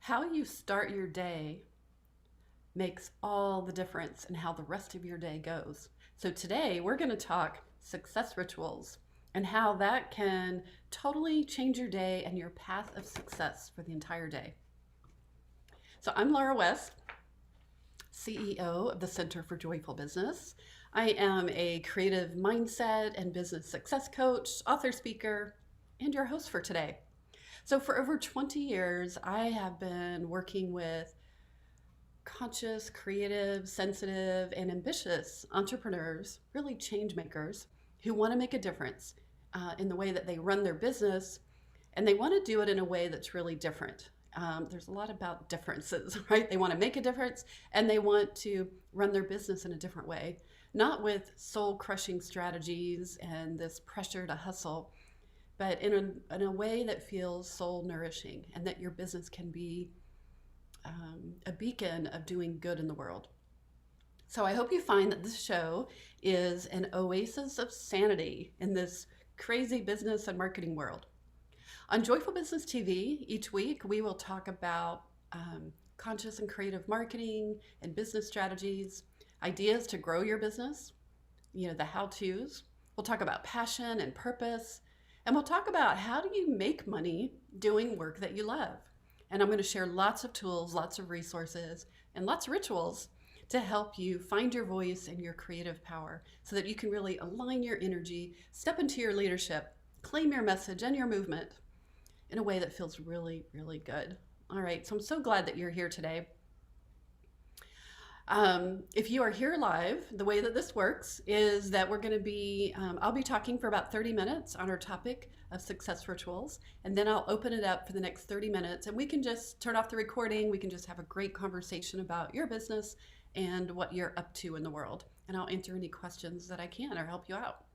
How you start your day makes all the difference in how the rest of your day goes. So, today we're going to talk success rituals and how that can totally change your day and your path of success for the entire day. So, I'm Laura West, CEO of the Center for Joyful Business. I am a creative mindset and business success coach, author, speaker, and your host for today. So, for over 20 years, I have been working with conscious, creative, sensitive, and ambitious entrepreneurs, really change makers, who want to make a difference in the way that they run their business, and they want to do it in a way that's really different. There's a lot about differences, right? They want to make a difference and they want to run their business in a different way, not with soul crushing strategies and this pressure to hustle, but in a way that feels soul nourishing and that your business can be a beacon of doing good in the world. So I hope you find that this show is an oasis of sanity in this crazy business and marketing world. On Joyful Business TV, each week we will talk about conscious and creative marketing and business strategies, ideas to grow your business, the how-tos. We'll talk about passion and purpose, and we'll talk about how do you make money doing work that you love. And I'm going to share lots of tools, lots of resources, and lots of rituals to help you find your voice and your creative power so that you can really align your energy, step into your leadership, claim your message and your movement in a way that feels really, really good. All right, so I'm so glad that you're here today. If you are here live, the way that this works is that we're going to be, I'll be talking for about 30 minutes on our topic of success rituals, and then I'll open it up for the next 30 minutes, and we can just turn off the recording. We can just have a great conversation about your business and what you're up to in the world, and I'll answer any questions that I can or help you out.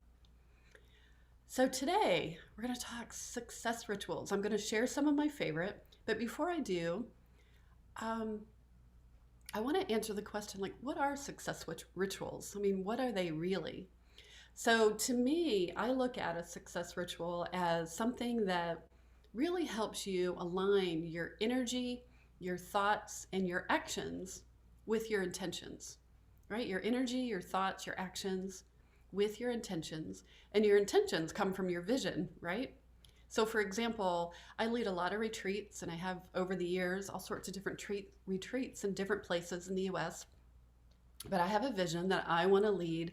So today, we're going to talk success rituals. I'm going to share some of my favorite, but before I do, I want to answer the question, like, what are success rituals? I mean, what are they really? So to me, I look at a success ritual as something that really helps you align your energy, your thoughts, and your actions with your intentions, right? Your energy, your thoughts, your actions with your intentions, and your intentions come from your vision, right? So for example, I lead a lot of retreats, and I have over the years all sorts of different retreats in different places in the US. But I have a vision that I want to lead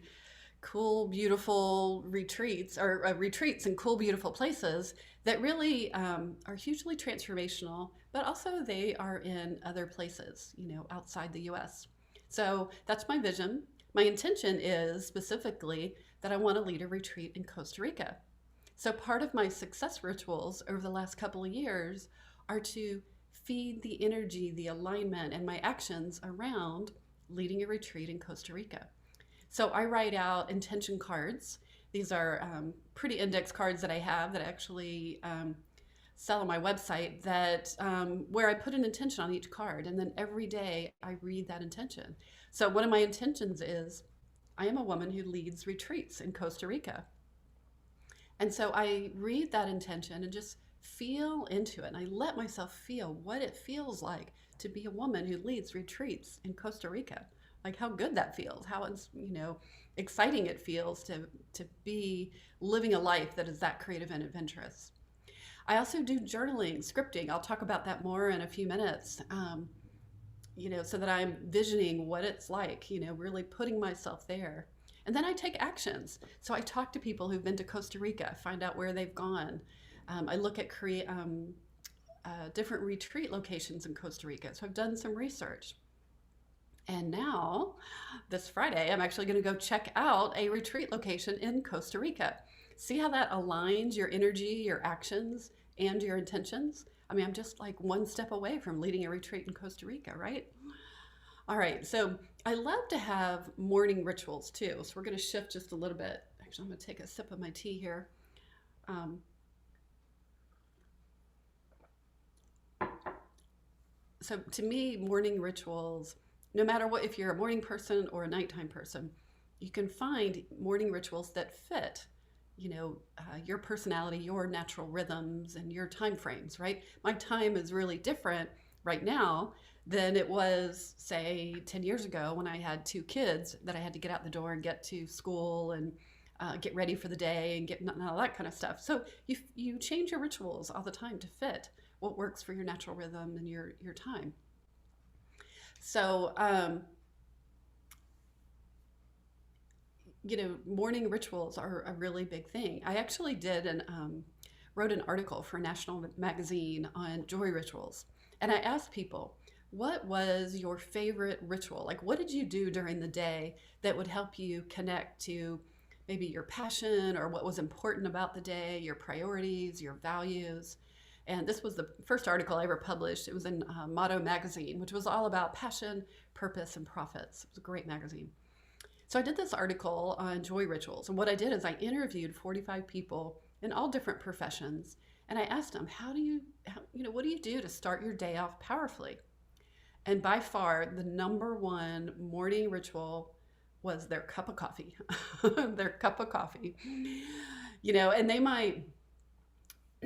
cool, beautiful retreats, or retreats in cool, beautiful places that really are hugely transformational, but also they are in other places, outside the US. So that's my vision. My intention is specifically that I want to lead a retreat in Costa Rica. So part of my success rituals over the last couple of years are to feed the energy, the alignment, and my actions around leading a retreat in Costa Rica. So I write out intention cards. These are pretty index cards that I have that I actually sell on my website that where I put an intention on each card, and then every day I read that intention. So one of my intentions is I am a woman who leads retreats in Costa Rica. And so I read that intention and just feel into it. And I let myself feel what it feels like to be a woman who leads retreats in Costa Rica. Like how good that feels, how it's, exciting it feels to be living a life that is that creative and adventurous. I also do journaling, scripting. I'll talk about that more in a few minutes. So that I'm visioning what it's like, really putting myself there. And then I take actions. So I talk to people who've been to Costa Rica, find out where they've gone. I look at different retreat locations in Costa Rica. So I've done some research. And now, this Friday, I'm actually going to go check out a retreat location in Costa Rica. See how that aligns your energy, your actions, and your intentions? I mean, I'm just like one step away from leading a retreat in Costa Rica, right? All right, so I love to have morning rituals too. So we're going to shift just a little bit. Actually, I'm going to take a sip of my tea here. So to me, morning rituals, no matter what, if you're a morning person or a nighttime person, you can find morning rituals that fit your personality, your natural rhythms, and your time frames, right? My time is really different right now than it was, say, 10 years ago when I had two kids that I had to get out the door and get to school and get ready for the day and get and all that kind of stuff. So you change your rituals all the time to fit what works for your natural rhythm and your time. So, morning rituals are a really big thing. I actually wrote an article for National Magazine on joy rituals. And I asked people, what was your favorite ritual? Like, what did you do during the day that would help you connect to maybe your passion or what was important about the day, your priorities, your values? And this was the first article I ever published. It was in Motto Magazine, which was all about passion, purpose, and profits. It was a great magazine. So I did this article on joy rituals. And what I did is I interviewed 45 people in all different professions. And I asked them, what do you do to start your day off powerfully? And by far, the number one morning ritual was their cup of coffee, their cup of coffee. And they might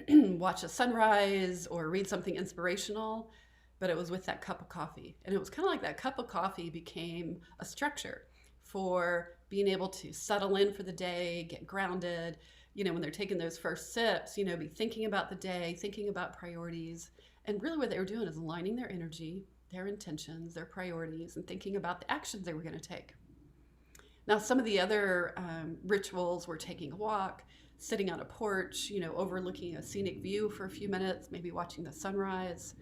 watch a sunrise or read something inspirational, but it was with that cup of coffee. And it was kind of like that cup of coffee became a structure for being able to settle in for the day, get grounded, when they're taking those first sips, be thinking about the day, thinking about priorities. And really what they were doing is aligning their energy, their intentions, their priorities, and thinking about the actions they were going to take. Now, some of the other rituals were taking a walk, sitting on a porch, overlooking a scenic view for a few minutes, maybe watching the sunrise.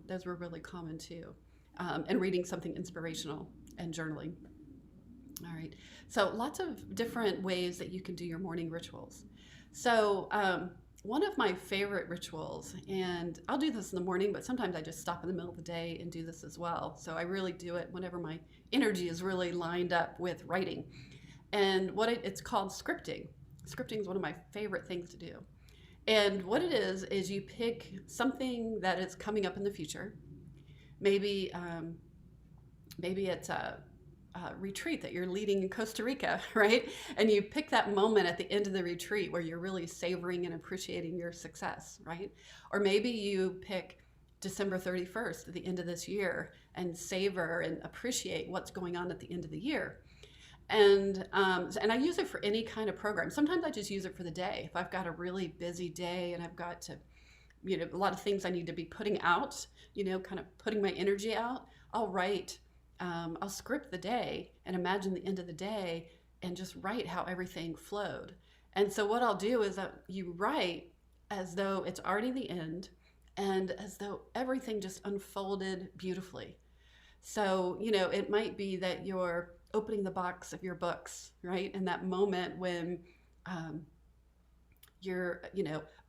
Those were really common too. And reading something inspirational and journaling. All right. So lots of different ways that you can do your morning rituals. So one of my favorite rituals, and I'll do this in the morning, but sometimes I just stop in the middle of the day and do this as well. So I really do it whenever my energy is really lined up with writing. And it's called scripting. Scripting is one of my favorite things to do. And what it is you pick something that is coming up in the future. Maybe it's a retreat that you're leading in Costa Rica, right? And you pick that moment at the end of the retreat where you're really savoring and appreciating your success, right? Or maybe you pick December 31st at the end of this year and savor and appreciate what's going on at the end of the year. And I use it for any kind of program. Sometimes I just use it for the day. If I've got a really busy day and I've got to, a lot of things I need to be putting out, kind of putting my energy out, I'll script the day and imagine the end of the day and just write how everything flowed. And so what I'll do is that you write as though it's already the end and as though everything just unfolded beautifully. So, it might be that you're opening the box of your books, right? And that moment when you're,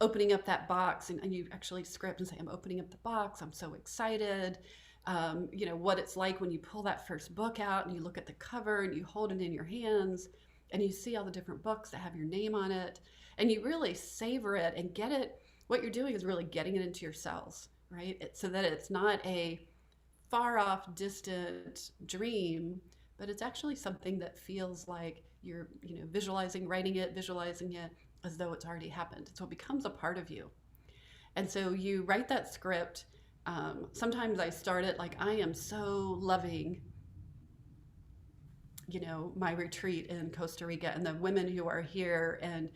opening up that box and you actually script and say, I'm opening up the box, I'm so excited. What it's like when you pull that first book out and you look at the cover and you hold it in your hands and you see all the different books that have your name on it and you really savor it and get it. What you're doing is really getting it into your cells, right? So that it's not a far off, distant dream, but it's actually something that feels like you're, visualizing it as though it's already happened. So it becomes a part of you. And so you write that script. Sometimes I start it like, I am so loving, my retreat in Costa Rica and the women who are here and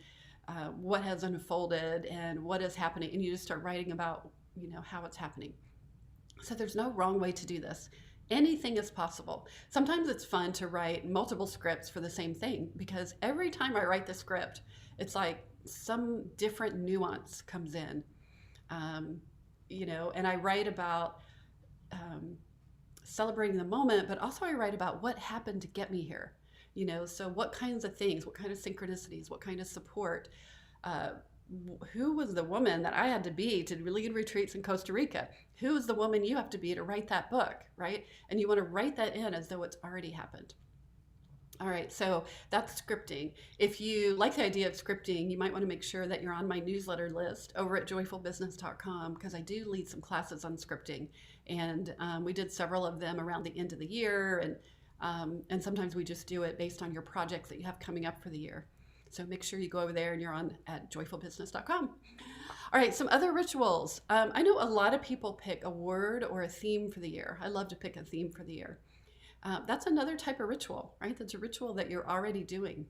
what has unfolded and what is happening. And you just start writing about, how it's happening. So there's no wrong way to do this. Anything is possible. Sometimes it's fun to write multiple scripts for the same thing because every time I write the script, it's like some different nuance comes in. And I write about celebrating the moment, but also I write about what happened to get me here. So what kinds of things, what kind of synchronicities, what kind of support, who was the woman that I had to be to lead retreats in Costa Rica? Who is the woman you have to be to write that book, right? And you want to write that in as though it's already happened. All right, so that's scripting. If you like the idea of scripting, you might want to make sure that you're on my newsletter list over at joyfulbusiness.com because I do lead some classes on scripting. And we did several of them around the end of the year. And sometimes we just do it based on your projects that you have coming up for the year. So make sure you go over there and you're on at joyfulbusiness.com. All right, some other rituals. I know a lot of people pick a word or a theme for the year. I love to pick a theme for the year. That's another type of ritual, right? That's a ritual that you're already doing.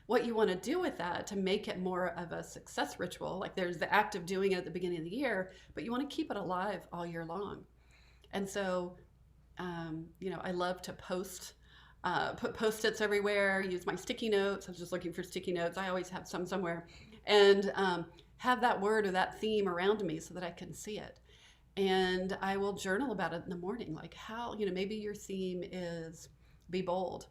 What you want to do with that to make it more of a success ritual, like there's the act of doing it at the beginning of the year, but you want to keep it alive all year long. And so, I love to put post-its everywhere, use my sticky notes. I was just looking for sticky notes. I always have some somewhere. And have that word or that theme around me so that I can see it. And I will journal about it in the morning, like how, maybe your theme is be bold.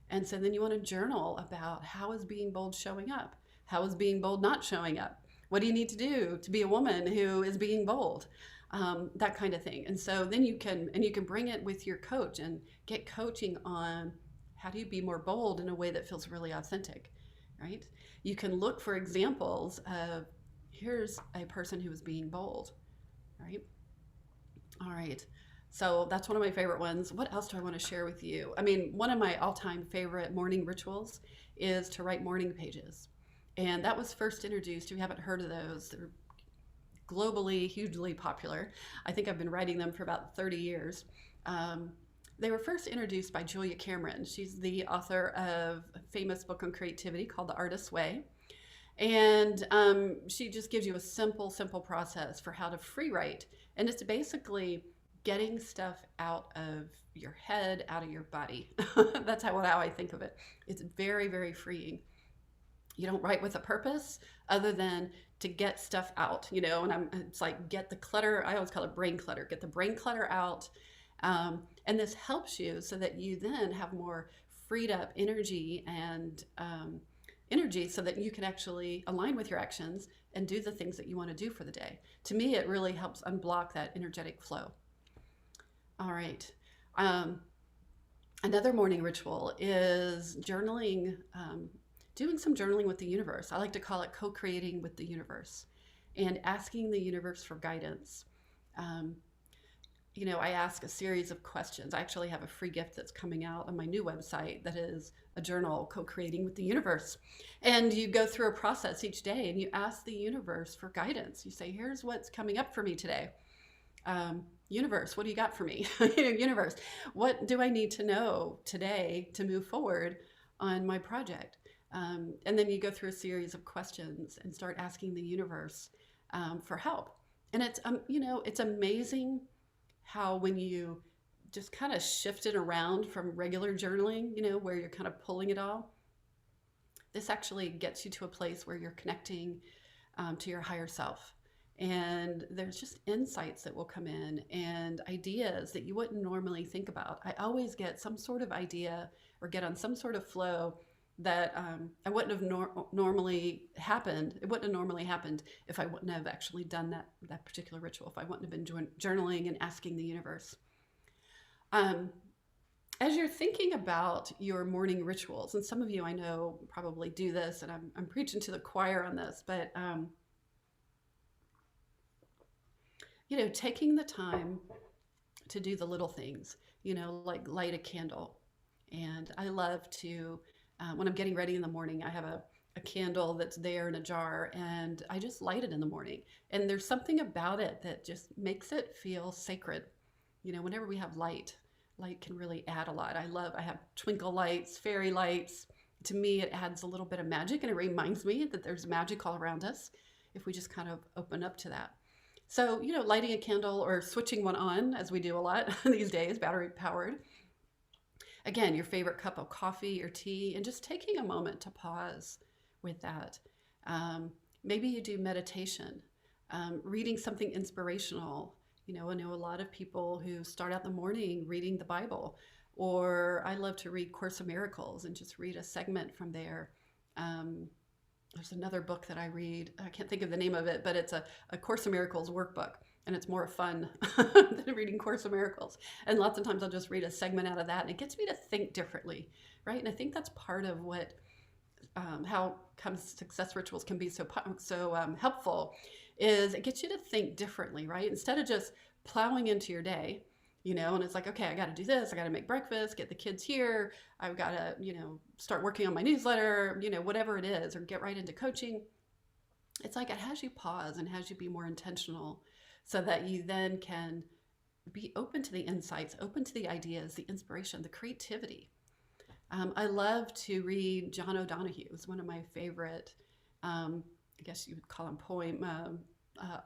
And so then you want to journal about how is being bold showing up? How is being bold not showing up? What do you need to do to be a woman who is being bold? That kind of thing. And so then you can bring it with your coach and get coaching on how do you be more bold in a way that feels really authentic, right? You can look for examples of here's a person who is being bold, right? All right. So that's one of my favorite ones. What else do I want to share with you? I mean, one of my all-time favorite morning rituals is to write morning pages. And that was first introduced, if you haven't heard of those, they're globally hugely popular. I think I've been writing them for about 30 years. They were first introduced by Julia Cameron. She's the author of a famous book on creativity called The Artist's Way. And she just gives you a simple process for how to free write. And it's basically getting stuff out of your head, out of your body. That's how I think of it. It's very, very freeing. You don't write with a purpose other than to get stuff out, and it's like get the clutter. I always call it brain clutter. Get the brain clutter out. And this helps you so that you then have more freed up energy and energy so that you can actually align with your actions and do the things that you want to do for the day. To me, it really helps unblock that energetic flow. All right. Another morning ritual is journaling, doing some journaling with the universe. I like to call it co-creating with the universe and asking the universe for guidance. I ask a series of questions. I actually have a free gift that's coming out on my new website that is a journal, Co-Creating with the Universe. And you go through a process each day and you ask the universe for guidance. You say, here's what's coming up for me today. Universe, what do you got for me? Universe, what do I need to know today to move forward on my project? And then you go through a series of questions and start asking the universe for help. And it's amazing how when you just kind of shift it around from regular journaling, where you're kind of pulling it all, this actually gets you to a place where you're connecting to your higher self. And there's just insights that will come in and ideas that you wouldn't normally think about. I always get some sort of idea or get on some sort of flow that I wouldn't have normally happened. It wouldn't have normally happened if I wouldn't have actually done that particular ritual, if I wouldn't have been journaling and asking the universe. As you're thinking about your morning rituals, and some of you I know probably do this, and I'm preaching to the choir on this, but taking the time to do the little things, like light a candle. And I love to, when I'm getting ready in the morning, I have a candle that's there in a jar and I just light it in the morning. And there's something about it that just makes it feel sacred. Whenever we have light can really add a lot. I have twinkle lights, fairy lights. To me, it adds a little bit of magic and it reminds me that there's magic all around us if we just kind of open up to that. So, lighting a candle or switching one on, as we do a lot these days, battery powered. Again, your favorite cup of coffee or tea, and just taking a moment to pause with that. Maybe you do meditation, reading something inspirational. I know a lot of people who start out the morning reading the Bible, or I love to read Course of Miracles and just read a segment from there. There's another book that I read. I can't think of the name of it, but it's a Course of Miracles workbook, and it's more fun than reading Course of Miracles. And lots of times I'll just read a segment out of that, and it gets me to think differently, right? And I think that's part of what, how success rituals can be so helpful, is it gets you to think differently, right? Instead of just plowing into your day, and it's like, okay, I got to do this. I got to make breakfast, get the kids here. I've got to, start working on my newsletter, whatever it is, or get right into coaching. It's like it has you pause and has you be more intentional so that you then can be open to the insights, open to the ideas, the inspiration, the creativity. I love to read John O'Donohue. It's one of my favorite, I guess you would call him poem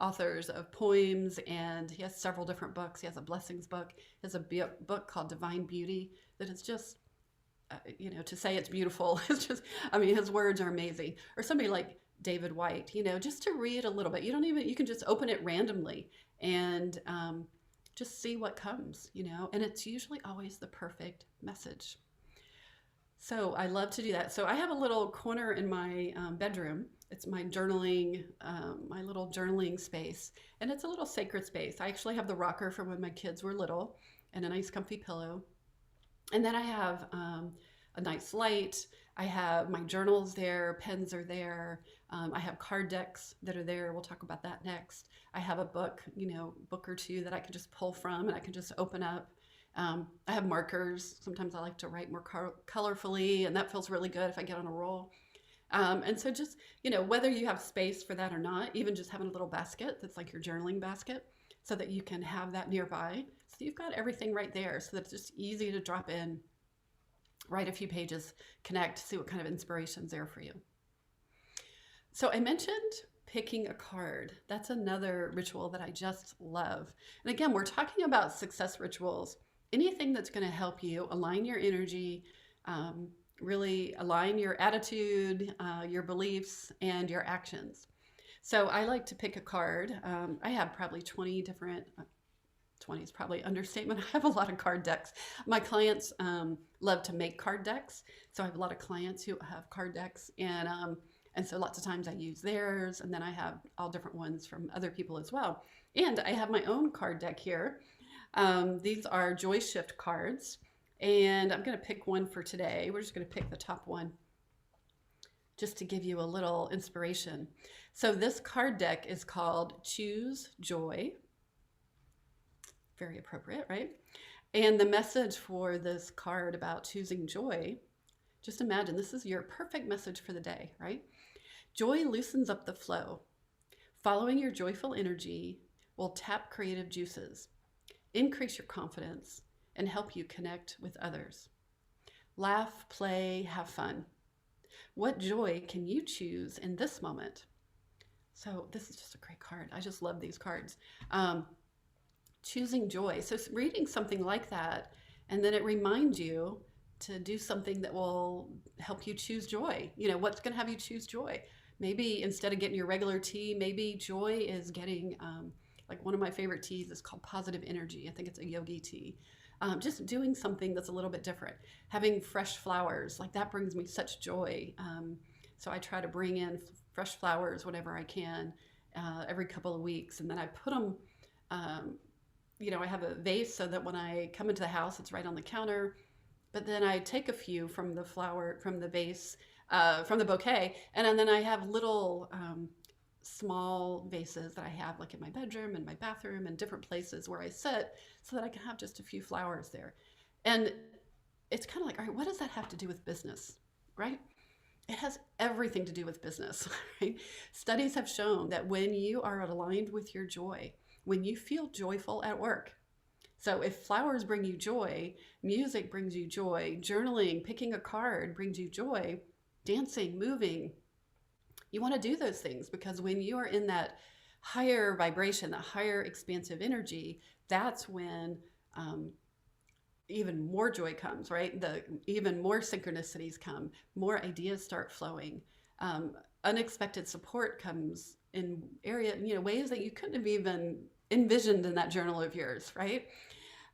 authors of poems, and he has several different books. He has a blessings book. He has a book called Divine Beauty that is just, to say it's beautiful, it's just, I mean, his words are amazing. Or somebody like David White, just to read a little bit. You can just open it randomly and just see what comes, and it's usually always the perfect message. So I love to do that. So I have a little corner in my bedroom. It's my journaling, my little journaling space, and it's a little sacred space. I actually have the rocker from when my kids were little, and a nice comfy pillow. And then I have a nice light. I have my journals there, pens are there. I have card decks that are there. We'll talk about that next. I have a book, book or two that I can just pull from and I can just open up. I have markers. Sometimes I like to write more colorfully, and that feels really good if I get on a roll. And so just, whether you have space for that or not, even just having a little basket that's like your journaling basket so that you can have that nearby. So you've got everything right there so that it's just easy to drop in, write a few pages, connect, see what kind of inspiration's there for you. So I mentioned picking a card. That's another ritual that I just love. And again, we're talking about success rituals. Anything that's going to help you align your energy, really align your attitude, your beliefs, and your actions. So I like to pick a card. I have probably 20 different, 20 is probably understatement. I have a lot of card decks. My clients love to make card decks. So I have a lot of clients who have card decks, and so lots of times I use theirs, and then I have all different ones from other people as well. And I have my own card deck here. These are Joy Shift cards, and I'm going to pick one for today. We're just going to pick the top one just to give you a little inspiration. So this card deck is called Choose Joy. Very appropriate, right? And the message for this card about choosing joy, just imagine this is your perfect message for the day, right? Joy loosens up the flow. Following your joyful energy will tap creative juices, increase your confidence, and help you connect with others. Laugh, play, have fun. What joy can you choose in this moment? So this is just a great card. I just love these cards. Choosing joy. So reading something like that, and then it reminds you to do something that will help you choose joy. What's going to have you choose joy? Maybe instead of getting your regular tea, maybe joy is getting, like one of my favorite teas is called Positive Energy. I think it's a yogi tea. Just doing something that's a little bit different. Having fresh flowers, like that brings me such joy. So I try to bring in fresh flowers whenever I can, every couple of weeks. And then I put them, I have a vase so that when I come into the house, it's right on the counter. But then I take a few from the flower, from the vase, from the bouquet, and then I have little small vases that I have like in my bedroom and my bathroom and different places where I sit so that I can have just a few flowers there. And it's kind of like, all right, what does that have to do with business, right? It has everything to do with business, right? Studies have shown that when you are aligned with your joy, when you feel joyful at work, so if flowers bring you joy, music brings you joy, journaling, picking a card brings you joy, dancing, moving, you want to do those things because when you are in that higher vibration, that higher expansive energy, that's when even more joy comes, right? Even more synchronicities come, more ideas start flowing. Unexpected support comes in ways that you couldn't have even envisioned in that journal of yours, right?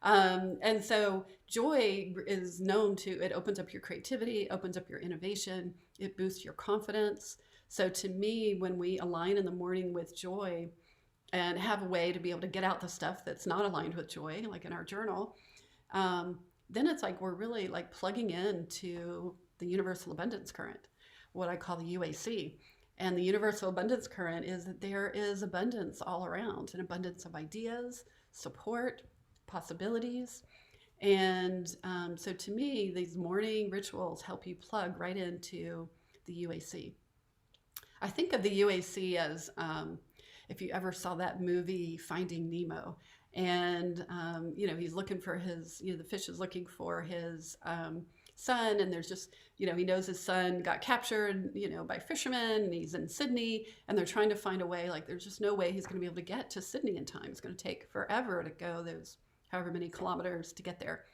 And so joy is known it opens up your creativity, opens up your innovation, it boosts your confidence. So to me, when we align in the morning with joy and have a way to be able to get out the stuff that's not aligned with joy, like in our journal, then it's like we're really like plugging into the universal abundance current, what I call the UAC. And the universal abundance current is that there is abundance all around, an abundance of ideas, support, possibilities. And so to me, these morning rituals help you plug right into the UAC. I think of the UAC as if you ever saw that movie Finding Nemo, and he's looking for his, the fish is looking for his son, and there's just, he knows his son got captured, by fishermen, and he's in Sydney, and they're trying to find a way. Like, there's just no way he's going to be able to get to Sydney in time. It's going to take forever to go those however many kilometers to get there.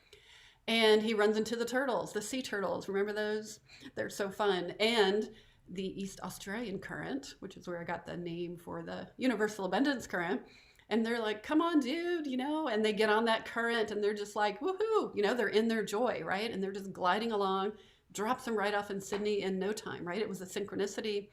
And he runs into the turtles, the sea turtles. Remember those? They're so fun. And the East Australian current, which is where I got the name for the universal abundance current. And they're like, come on, dude, and they get on that current and they're just like, woohoo, they're in their joy, right? And they're just gliding along, drops them right off in Sydney in no time, right? It was a synchronicity.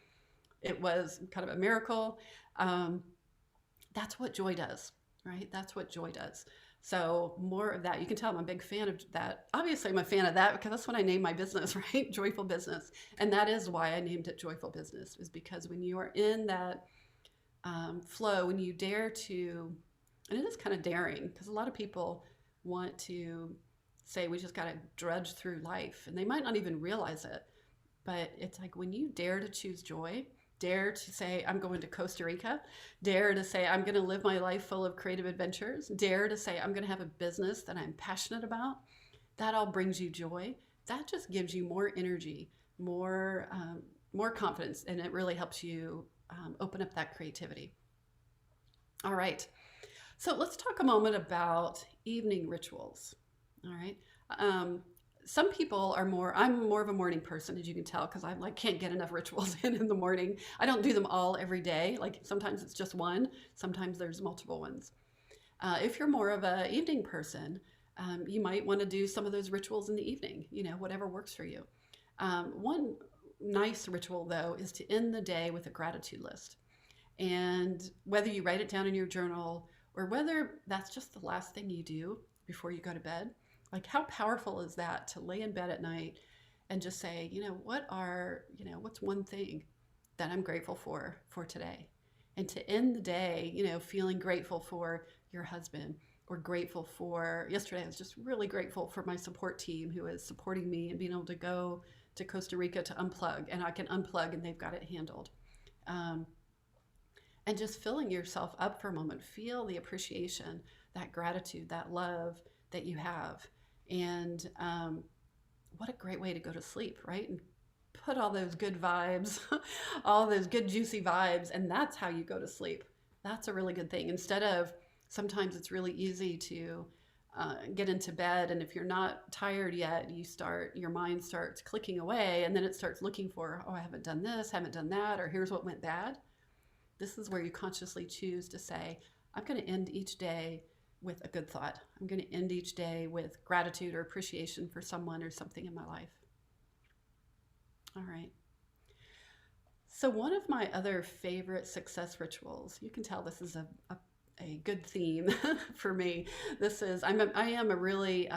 It was kind of a miracle. That's what joy does, right? That's what joy does. So more of that. You can tell I'm a big fan of that. Obviously, I'm a fan of that because that's what I named my business, right? Joyful Business. And that is why I named it Joyful Business, is because when you are in that flow, when you dare to, and it is kind of daring, because a lot of people want to say we just got to drudge through life, and they might not even realize it. But it's like when you dare to choose joy, dare to say, I'm going to Costa Rica, dare to say, I'm going to live my life full of creative adventures, dare to say, I'm going to have a business that I'm passionate about, that all brings you joy. That just gives you more energy, more confidence, and it really helps you open up that creativity. All right. So let's talk a moment about evening rituals. All right. Some people are I'm more of a morning person, as you can tell, because I can't get enough rituals in the morning. I don't do them all every day. Like sometimes it's just one, sometimes there's multiple ones. If you're more of an evening person, you might want to do some of those rituals in the evening, whatever works for you. One nice ritual, though, is to end the day with a gratitude list. And whether you write it down in your journal or whether that's just the last thing you do before you go to bed, like how powerful is that to lay in bed at night and just say, what's one thing that I'm grateful for today? And to end the day, feeling grateful for your husband, or grateful for, yesterday I was just really grateful for my support team who is supporting me and being able to go to Costa Rica to unplug, and I can unplug and they've got it handled. And just filling yourself up for a moment, feel the appreciation, that gratitude, that love that you have. And what a great way to go to sleep, right? And put all those good vibes, all those good juicy vibes, and that's how you go to sleep. That's a really good thing. Instead of, sometimes it's really easy to get into bed, and if you're not tired yet, your mind starts clicking away, and then it starts looking for, I haven't done this, haven't done that, or here's what went bad. This is where you consciously choose to say, I'm going to end each day with a good thought. I'm going to end each day with gratitude or appreciation for someone or something in my life. All right. So one of my other favorite success rituals, you can tell this is a good theme for me. I am a really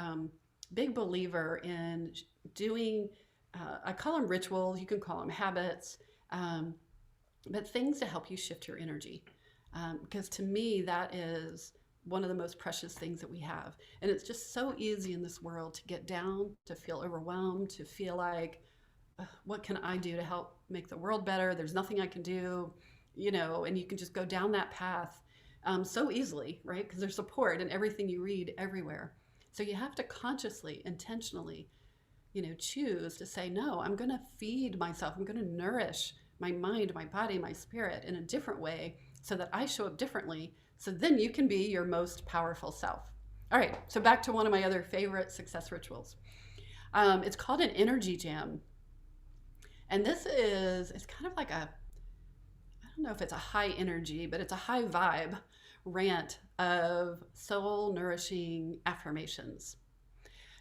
big believer in doing, I call them rituals, you can call them habits, but things to help you shift your energy. Because to me, that is one of the most precious things that we have. And it's just so easy in this world to get down, to feel overwhelmed, to feel like, what can I do to help make the world better? There's nothing I can do, and you can just go down that path so easily, right? Because there's support in everything you read everywhere. So you have to consciously, intentionally, choose to say, no, I'm going to feed myself. I'm going to nourish my mind, my body, my spirit in a different way so that I show up differently. So then you can be your most powerful self. All right, so back to one of my other favorite success rituals. It's called an energy jam. And it's kind of like I don't know if it's a high energy, but it's a high vibe rant of soul nourishing affirmations.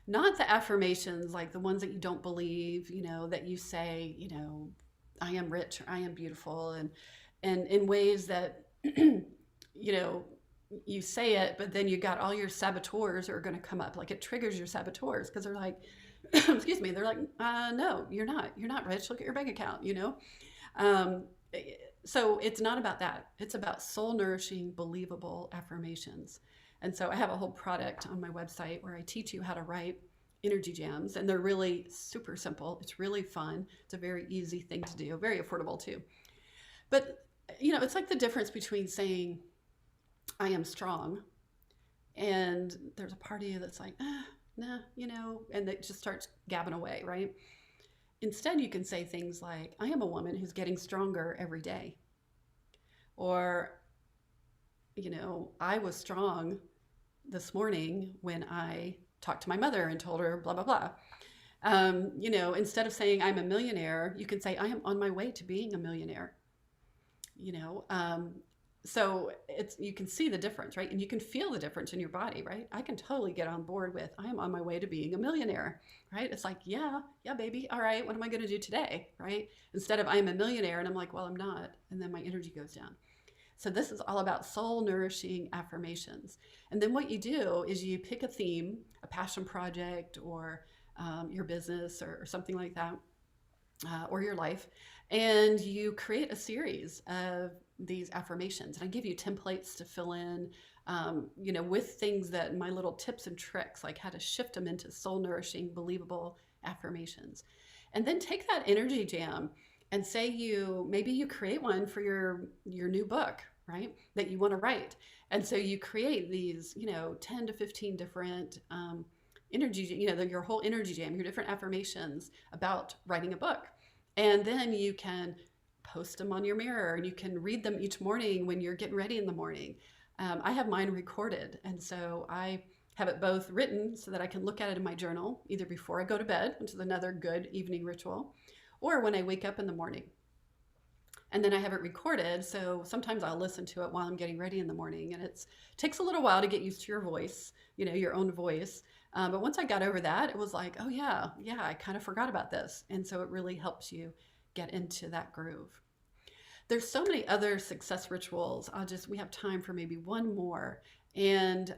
Not the affirmations like the ones that you don't believe, that you say, I am rich, or I am beautiful, and in ways that, you say it, but then you got all your saboteurs are going to come up. Like it triggers your saboteurs because they're like, excuse me, they're like, no, you're not rich. Look at your bank account, So it's not about that. It's about soul nourishing, believable affirmations. And so I have a whole product on my website where I teach you how to write energy jams, and they're really super simple. It's really fun. It's a very easy thing to do, very affordable too. But, it's like the difference between saying, I am strong, and there's a part of you that's like, nah, and it just starts gabbing away, right? Instead, you can say things like, I am a woman who's getting stronger every day. Or, I was strong this morning when I talked to my mother and told her blah, blah, blah. Instead of saying I'm a millionaire, you can say I am on my way to being a millionaire. You know, so you can see the difference, right? And you can feel the difference in your body, right? I can totally get on board with I am on my way to being a millionaire, right? It's like, yeah, baby. All right, what am I going to do today, right? Instead of I am a millionaire and I'm like, well, I'm not. And then my energy goes down. So this is all about soul nourishing affirmations. And then what you do is you pick a theme, a passion project, or your business, or something like that, or your life, and you create a series of these affirmations. And I give you templates to fill in, with things that my little tips and tricks, like how to shift them into soul nourishing, believable affirmations. And then take that energy jam and say maybe you create one for your new book, right, that you want to write. And so you create these, 10 to 15 different energy, your whole energy jam, your different affirmations about writing a book. And then you can post them on your mirror, and you can read them each morning when you're getting ready in the morning. I have mine recorded, and so I have it both written so that I can look at it in my journal, either before I go to bed, which is another good evening ritual, or when I wake up in the morning. And then I have it recorded, so sometimes I'll listen to it while I'm getting ready in the morning, and it takes a little while to get used to your voice, your own voice. But once I got over that, it was like, oh yeah, I kind of forgot about this. And so it really helps you get into that groove. There's so many other success rituals. We have time for maybe one more. And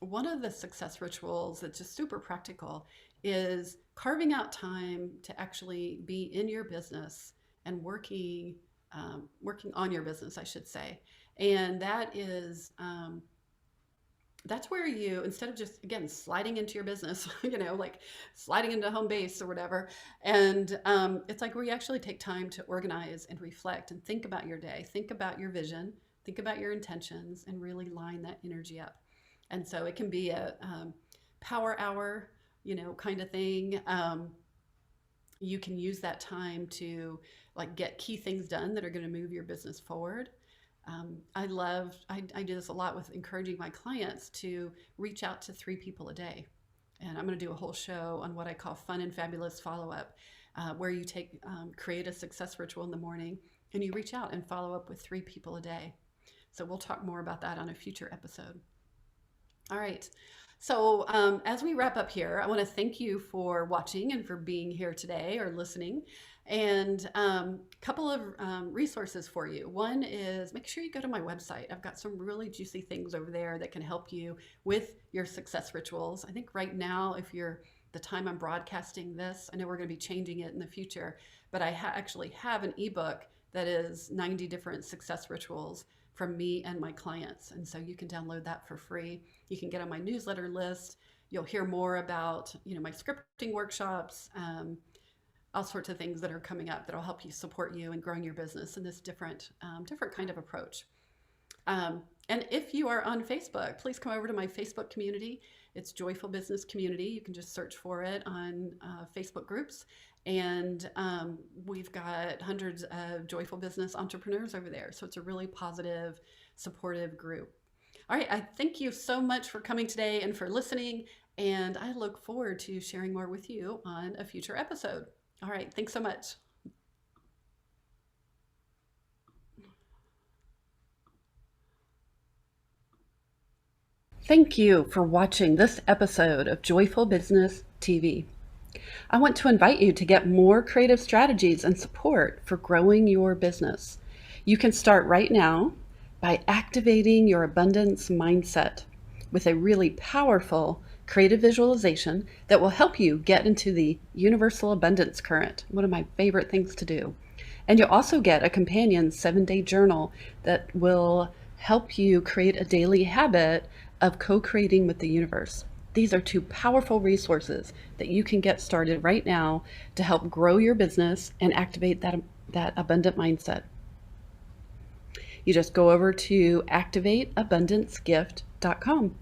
one of the success rituals that's just super practical is carving out time to actually be in your business and working on your business, I should say. And that is, that's where you, instead of just, again, sliding into your business, like sliding into home base or whatever. And it's like where you actually take time to organize and reflect and think about your day, think about your vision, think about your intentions, and really line that energy up. And so it can be a power hour, kind of thing. You can use that time to get key things done that are going to move your business forward. I do this a lot with encouraging my clients to reach out to 3 people a day. And I'm going to do a whole show on what I call fun and fabulous follow-up, where you create a success ritual in the morning and you reach out and follow up with 3 people a day. So we'll talk more about that on a future episode. All right. So as we wrap up here, I want to thank you for watching and for being here today or listening. And a couple of resources for you. One is make sure you go to my website. I've got some really juicy things over there that can help you with your success rituals. I think right now, the time I'm broadcasting this, I know we're going to be changing it in the future, but I actually have an ebook that is 90 different success rituals from me and my clients. And so you can download that for free. You can get on my newsletter list. You'll hear more about, my scripting workshops, all sorts of things that are coming up that'll help you support you in growing your business in this different kind of approach. And if you are on Facebook, please come over to my Facebook community. It's Joyful Business Community. You can just search for it on Facebook groups. And we've got hundreds of joyful business entrepreneurs over there. So it's a really positive, supportive group. All right, I thank you so much for coming today and for listening. And I look forward to sharing more with you on a future episode. All right, thanks so much. Thank you for watching this episode of Joyful Business TV. I want to invite you to get more creative strategies and support for growing your business. You can start right now by activating your abundance mindset with a really powerful creative visualization that will help you get into the universal abundance current, one of my favorite things to do. And you'll also get a companion 7-day journal that will help you create a daily habit of co-creating with the universe. These are 2 powerful resources that you can get started right now to help grow your business and activate that abundant mindset. You just go over to activateabundancegift.com.